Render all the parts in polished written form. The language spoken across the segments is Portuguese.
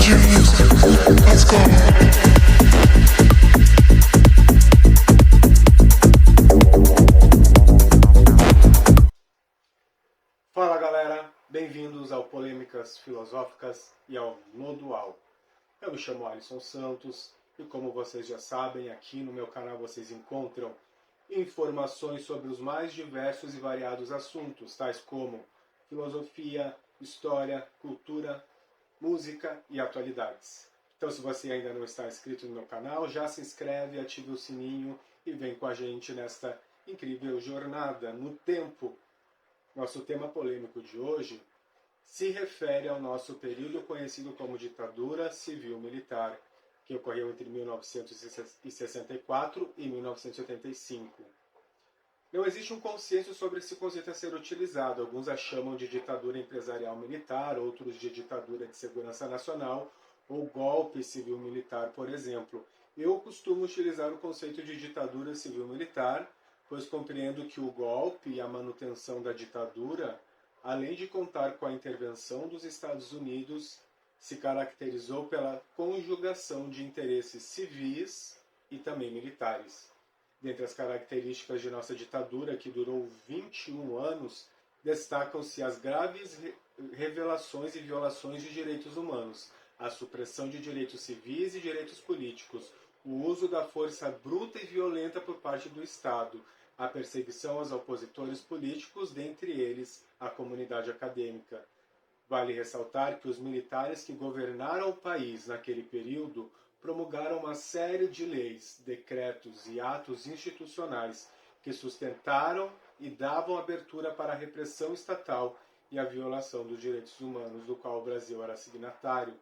your music. Let's go. Fala galera, bem-vindos ao Polêmicas Filosóficas e ao Nodual. Eu me chamo Alisson Santos e, como vocês já sabem, aqui no meu canal vocês encontram informações sobre os mais diversos e variados assuntos, tais como filosofia, história, cultura, música e atualidades. Então, se você ainda não está inscrito no meu canal, já se inscreve, ative o sininho e vem com a gente nesta incrível jornada no tempo. Nosso tema polêmico de hoje se refere ao nosso período conhecido como ditadura civil-militar, que ocorreu entre 1964 e 1985. Não existe um consenso sobre esse conceito a ser utilizado. Alguns a chamam de ditadura empresarial-militar, outros de ditadura de segurança nacional ou golpe civil-militar, por exemplo. Eu costumo utilizar o conceito de ditadura civil-militar, pois compreendo que o golpe e a manutenção da ditadura, além de contar com a intervenção dos Estados Unidos, se caracterizou pela conjugação de interesses civis e também militares. Dentre as características de nossa ditadura, que durou 21 anos, destacam-se as graves revelações e violações de direitos humanos, a supressão de direitos civis e direitos políticos, o uso da força bruta e violenta por parte do Estado, a perseguição aos opositores políticos, dentre eles a comunidade acadêmica. Vale ressaltar que os militares que governaram o país naquele período promulgaram uma série de leis, decretos e atos institucionais que sustentaram e davam abertura para a repressão estatal e a violação dos direitos humanos, do qual o Brasil era signatário.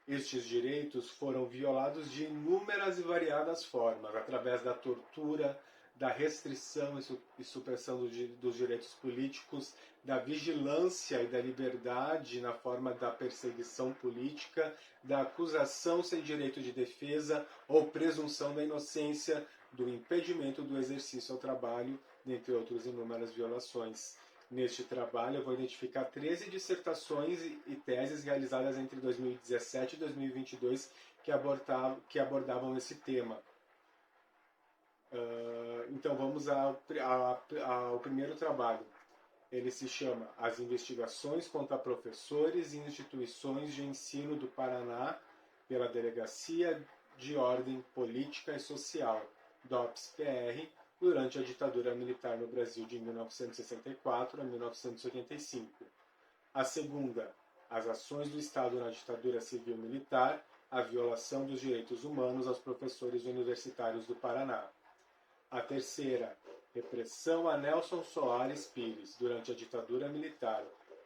Estes direitos foram violados de inúmeras e variadas formas, através da tortura, da restrição e supressão dos direitos políticos, da vigilância e da liberdade na forma da perseguição política, da acusação sem direito de defesa ou presunção da inocência, do impedimento do exercício ao trabalho, dentre outras inúmeras violações. Neste trabalho eu vou identificar 13 dissertações e teses realizadas entre 2017 e 2022 que abordavam esse tema. Então vamos ao primeiro trabalho. Ele se chama As Investigações contra Professores e Instituições de Ensino do Paraná pela Delegacia de Ordem Política e Social, DOPS-PR, durante a ditadura militar no Brasil de 1964 a 1985. A segunda, As Ações do Estado na Ditadura Civil-Militar, a violação dos direitos humanos aos professores universitários do Paraná. A terceira, repressão a Nelson Soares Pires durante a ditadura militar,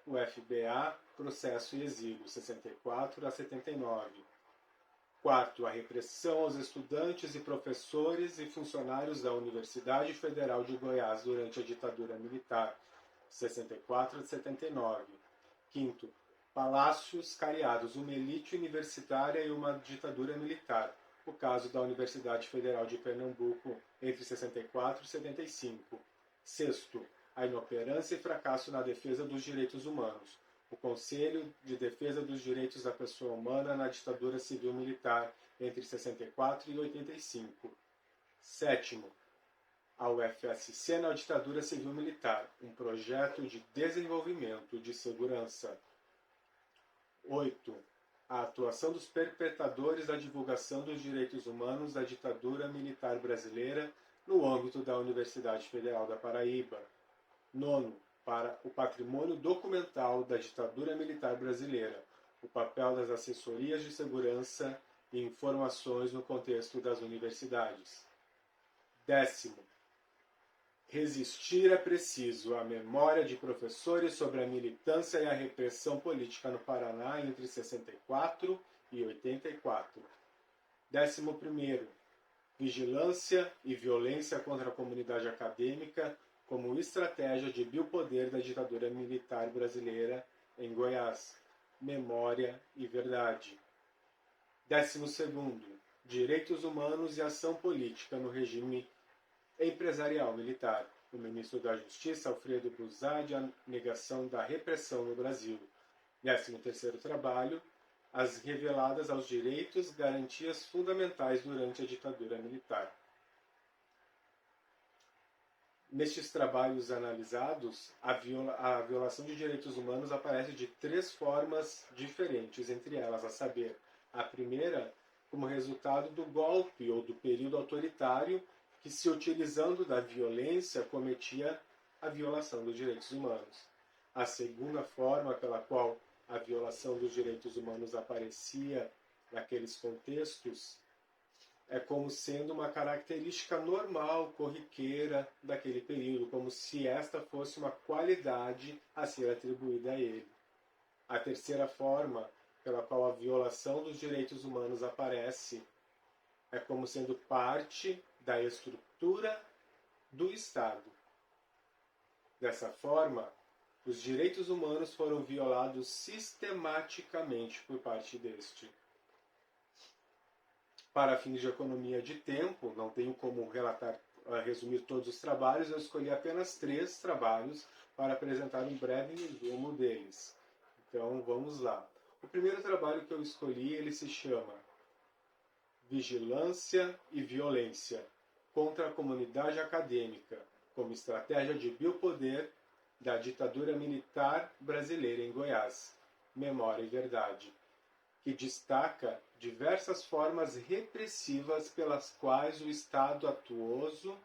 o FBA, processo e exílio, 64 a 79. Quarto, a repressão aos estudantes e professores e funcionários da Universidade Federal de Goiás durante a ditadura militar, 64 a 79. Quinto, palácios cariados, uma elite universitária e uma ditadura militar, o caso da Universidade Federal de Pernambuco entre 64 e 75. Sexto, a inoperância e fracasso na defesa dos direitos humanos, o Conselho de Defesa dos Direitos da Pessoa Humana na ditadura civil-militar entre 64 e 85. Sétimo, a UFSC na ditadura civil-militar, um projeto de desenvolvimento de segurança. 8. A atuação dos perpetradores da divulgação dos direitos humanos da ditadura militar brasileira no âmbito da Universidade Federal da Paraíba. 9. Para o patrimônio documental da ditadura militar brasileira, o papel das assessorias de segurança e informações no contexto das universidades. 10. Resistir é preciso, a memória de professores sobre a militância e a repressão política no Paraná entre 64 e 84. 11. Vigilância e violência contra a comunidade acadêmica como estratégia de biopoder da ditadura militar brasileira em Goiás. Memória e verdade. 12. Direitos humanos e ação política no regime empresarial militar. O ministro da Justiça, Alfredo Buzzardi, a negação da repressão no Brasil. 13º trabalho, as reveladas aos direitos, garantias fundamentais durante a ditadura militar. Nestes trabalhos analisados, a violação de direitos humanos aparece de 3 formas diferentes, entre elas, a saber, a primeira, como resultado do golpe ou do período autoritário que, se utilizando da violência, cometia a violação dos direitos humanos. A segunda forma pela qual a violação dos direitos humanos aparecia naqueles contextos é como sendo uma característica normal, corriqueira daquele período, como se esta fosse uma qualidade a ser atribuída a ele. A terceira forma pela qual a violação dos direitos humanos aparece é como sendo parte da estrutura do Estado. Dessa forma, os direitos humanos foram violados sistematicamente por parte deste. Para fins de economia de tempo, não tenho como resumir todos os trabalhos, eu escolhi apenas 3 trabalhos para apresentar um breve resumo deles. Então, vamos lá. O primeiro trabalho que eu escolhi, ele se chama Vigilância e Violência contra a Comunidade Acadêmica, como estratégia de biopoder da ditadura militar brasileira em Goiás, Memória e Verdade, que destaca diversas formas repressivas pelas quais o Estado atuoso,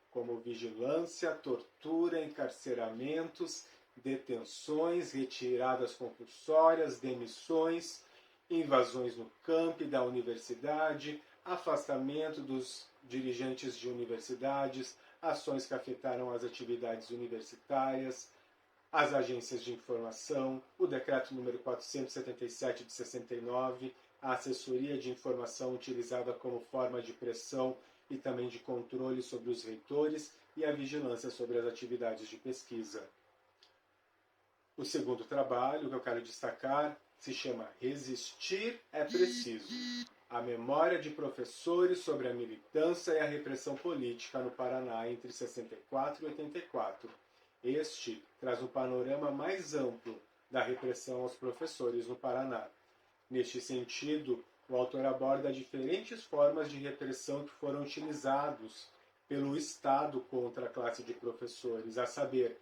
como vigilância, tortura, encarceramentos, detenções, retiradas compulsórias, demissões, invasões no campi da universidade, afastamento dos dirigentes de universidades, ações que afetaram as atividades universitárias, as agências de informação, o decreto número 477 de 69, a assessoria de informação utilizada como forma de pressão e também de controle sobre os reitores e a vigilância sobre as atividades de pesquisa. O segundo trabalho que eu quero destacar se chama Resistir é Preciso. A memória de professores sobre a militância e a repressão política no Paraná entre 64 e 84. Este traz um panorama mais amplo da repressão aos professores no Paraná. Neste sentido, o autor aborda diferentes formas de repressão que foram utilizados pelo Estado contra a classe de professores, a saber,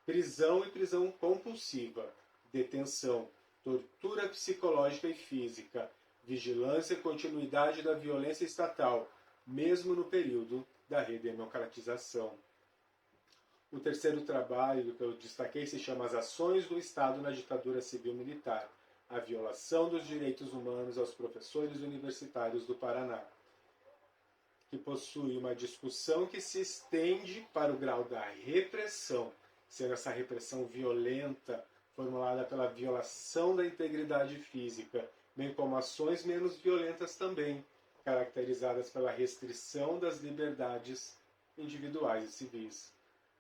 prisão e prisão compulsiva, detenção, tortura psicológica e física, vigilância e continuidade da violência estatal, mesmo no período da redemocratização. O terceiro trabalho que eu destaquei se chama As Ações do Estado na Ditadura Civil-Militar, a violação dos direitos humanos aos professores universitários do Paraná, que possui uma discussão que se estende para o grau da repressão, sendo essa repressão violenta, formulada pela violação da integridade física, bem como ações menos violentas também, caracterizadas pela restrição das liberdades individuais e civis.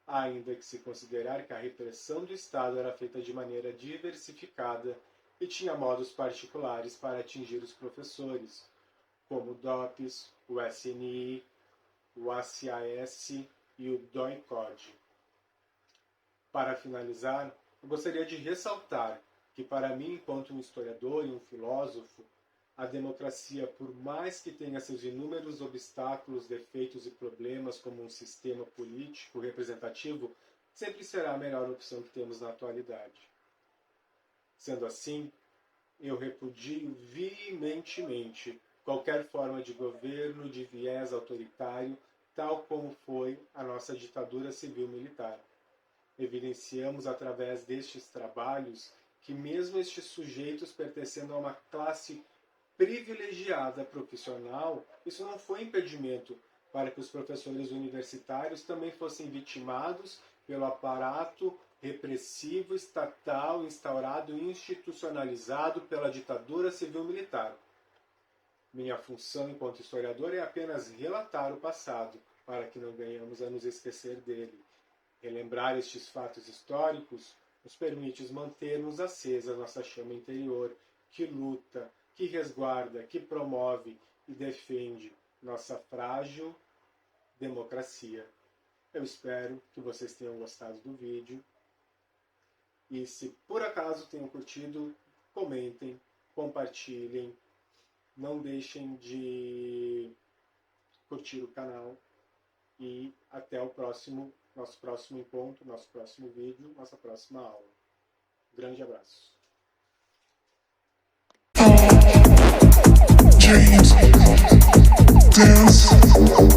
Ainda que se considerar que a repressão do Estado era feita de maneira diversificada e tinha modos particulares para atingir os professores, como o DOPS, o SNI, o ACAS e o DOI-CODE. Para finalizar, eu gostaria de ressaltar que, para mim, enquanto um historiador e um filósofo, a democracia, por mais que tenha seus inúmeros obstáculos, defeitos e problemas como um sistema político representativo, sempre será a melhor opção que temos na atualidade. Sendo assim, eu repudio veementemente qualquer forma de governo de viés autoritário, tal como foi a nossa ditadura civil-militar. Evidenciamos através destes trabalhos que mesmo estes sujeitos pertencendo a uma classe privilegiada profissional, isso não foi impedimento para que os professores universitários também fossem vitimados pelo aparato repressivo estatal instaurado e institucionalizado pela ditadura civil-militar. Minha função enquanto historiador é apenas relatar o passado, para que não venhamos a nos esquecer dele. Relembrar estes fatos históricos nos permite mantermos acesa nossa chama interior, que luta, que resguarda, que promove e defende nossa frágil democracia. Eu espero que vocês tenham gostado do vídeo. E se por acaso tenham curtido, comentem, compartilhem, não deixem de curtir o canal e até o nosso próximo encontro, nosso próximo vídeo, nossa próxima aula. Grande abraço. Dreams, dance.